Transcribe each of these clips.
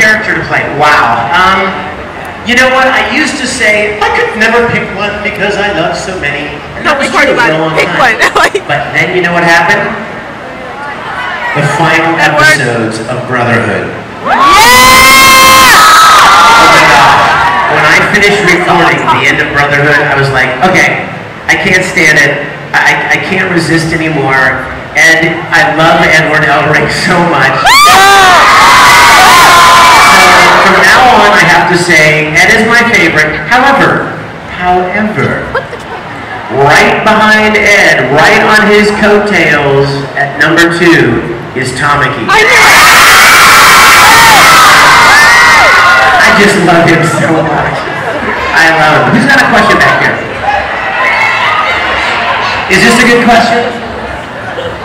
character to play? Wow. You know what? I used to say I could never pick one because I love so many. And that was true for a long time. But then you know what happened? The final episodes of Brotherhood. Yeah! Oh my God. When I finished recording the end of Brotherhood, I was like, okay, I can't stand it. I can't resist anymore. And I love Edward Elric so much. From now on, I have to say, Ed is my favorite. However, right behind Ed, right on his coattails at number 2 is Tamaki. I just love him so much. I love him. Who's got a question back here? Is this a good question?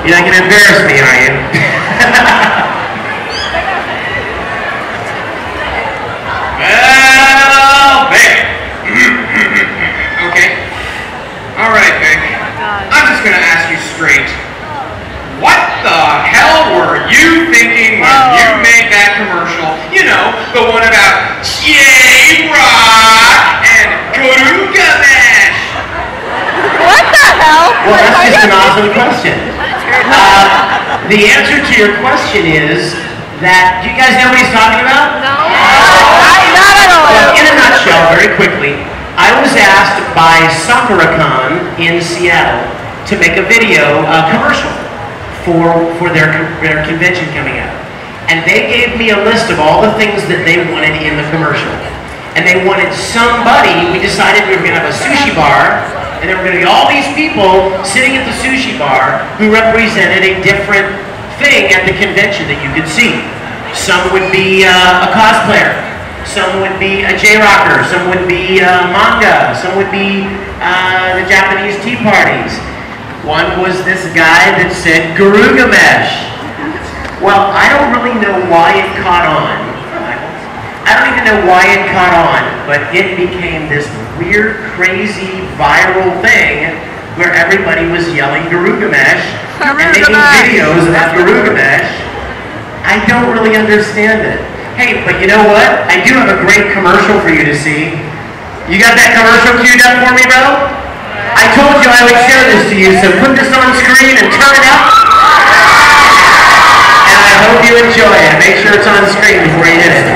You're not going to embarrass me, are you? Well, Vic. Okay. All right, Vic. I'm just going to ask you straight. What the hell were you thinking when you made that commercial? You know, the one about J-Rock and GAROOGAMASH. What the hell? Well, that's just an awesome question. The answer to your question is that, do you guys know what he's talking about? No. Not at all. Well, in a nutshell, very quickly, I was asked by Sakura-Con in Seattle to make a video commercial for their convention coming up. And they gave me a list of all the things that they wanted in the commercial. And they wanted somebody, we decided we were going to have a sushi bar, and there were going to be all these people sitting at the sushi bar who represented a different thing at the convention that you could see. Some would be a cosplayer, some would be a J-rocker, some would be manga, some would be the Japanese tea parties. One was this guy that said GAROOGAMASH. Well, I don't really know why it caught on. I don't even know why it caught on, but it became this weird, crazy, viral thing where everybody was yelling GAROOGAMASH and making videos about GAROOGAMASH. I don't really understand it. Hey, but you know what? I do have a great commercial for you to see. You got that commercial queued up for me, bro? I told you I would share this to you, so put this on screen and turn it up. And I hope you enjoy it. Make sure it's on screen before you hit it.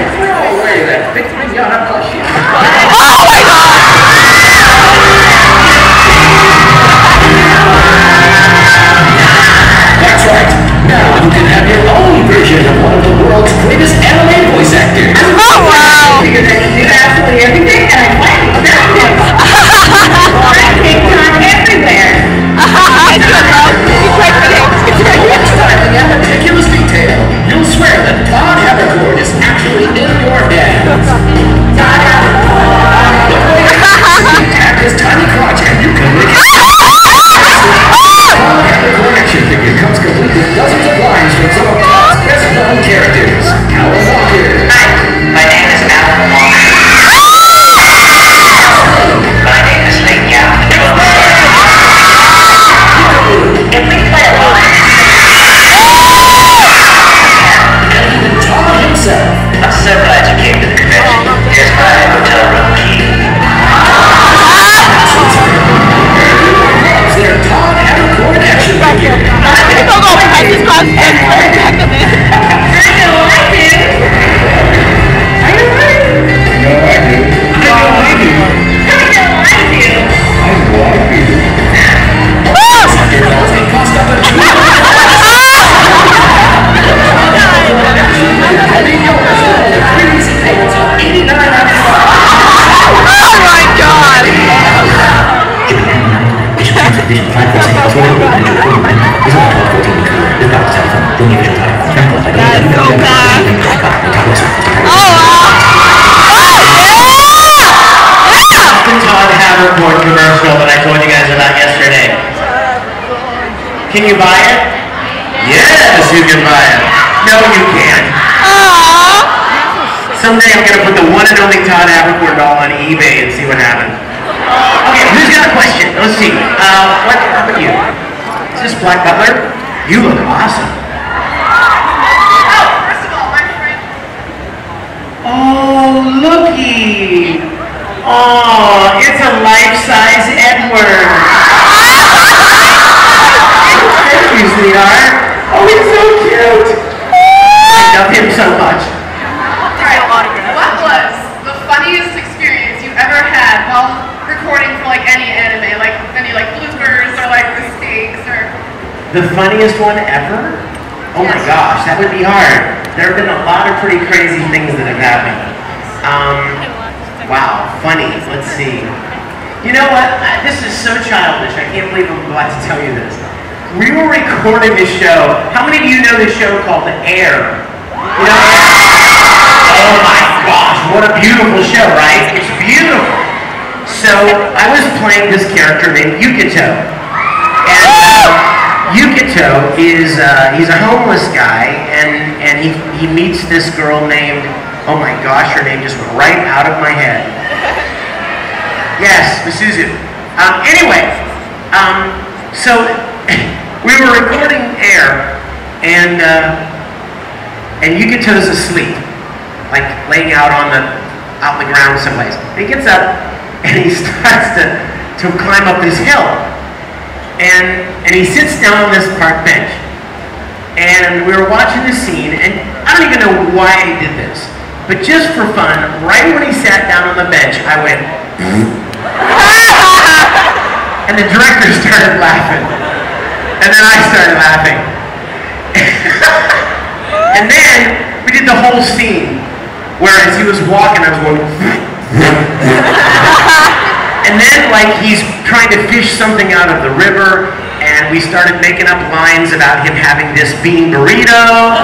Vic Mignogna, oh shit. Oh my God! That's right. Now you can have your own version of one of the world's greatest anime voice actors. Oh wow! Because I can do absolutely everything, and I plan to do it. I take time everywhere. It's good, bro. You quite Next time, in that meticulous detail, you'll swear that Todd Havercord is actually in your head. Todd Havercord. Tap his tiny crotch and you can make it. Todd Havercord action figure comes complete with dozens of lines from some of Todd's best-known characters. Alan Walker. Hi, my name is Alan Walker. My name is Vic Mignogna. If we play a line. And even Todd himself. I'm so glad you came to the convention. Here's my hotel room key. Loves their Todd Havercord action figure. Don't go behind this cross and back of it. I know I do. Are you right? No, I do. I know I do. Your dolls may cost up to Oh my God! That's so bad. Oh wow! The Todd Havercord commercial that I told you guys about yesterday. Can you buy it? Yes, you can buy it. No, you can't. Someday I'm going to put the one and only Todd Havercord doll on eBay and see what happens. Okay, who's got a question? Let's see. How about you? Is this Black Butler? You look awesome. Oh, first of all, my friend. Oh, looky. Oh, it's a life-size Edward. Thank you, sweetheart. Oh, he's so cute. I love him so much. What was the funniest experience you ever had while recording for like any anime, like any like bloopers or like mistakes or? The funniest one ever? Oh my gosh, that would be hard. There have been a lot of pretty crazy things that have happened. Wow, funny. Let's see. You know what? This is so childish. I can't believe I'm about to tell you this. We were recording this show. How many of you know this show called Air? You know? Oh my gosh, what a beautiful show, right? It's beautiful. So I was playing this character named Yukito. And Yukito is he's a homeless guy, and he meets this girl named, oh my gosh, her name just went right out of my head. Yes, Misuzu. Anyway, so we were recording Air, and Yukito's asleep, like laying out on the ground someplace. And he gets up and he starts to climb up this hill, and he sits down on this park bench. And we were watching the scene, and I don't even know why he did this, but just for fun, right when he sat down on the bench, I went, and the director started laughing, and then I started laughing. And then we did the whole scene, where as he was walking, I was going, and then like he's trying to fish something out of the river, and we started making up lines about him having this bean burrito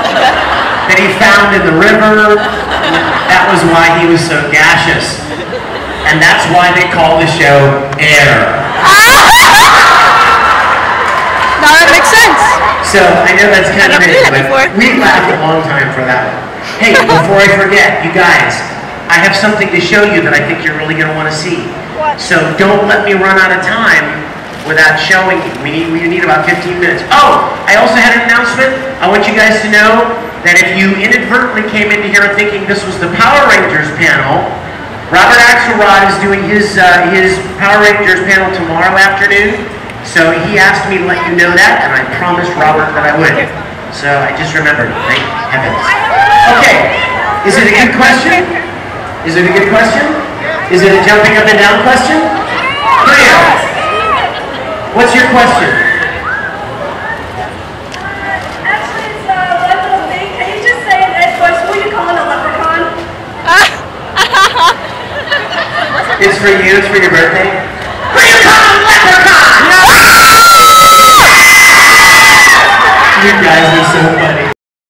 that he found in the river. That was why he was so gaseous. And that's why they call the show Air. Now that makes sense. So I know that's kind of big, but we laughed a long time for that one. Hey, before I forget, you guys, I have something to show you that I think you're really going to want to see. What? So don't let me run out of time without showing you. We need about 15 minutes. Oh, I also had an announcement. I want you guys to know that if you inadvertently came into here thinking this was the Power Rangers panel, Robert Axelrod is doing his Power Rangers panel tomorrow afternoon. So he asked me to let you know that, and I promised Robert that I would. So I just remembered. Thank heavens. Okay, is it a good question? Is it a good question? Is it a jumping up and down question? Clear. What's your question? Actually, it's one little thing. Can you just say in Ed's voice, who are you calling a leprechaun? It's for you. It's for your birthday. Who are you calling a leprechaun? You guys are so funny.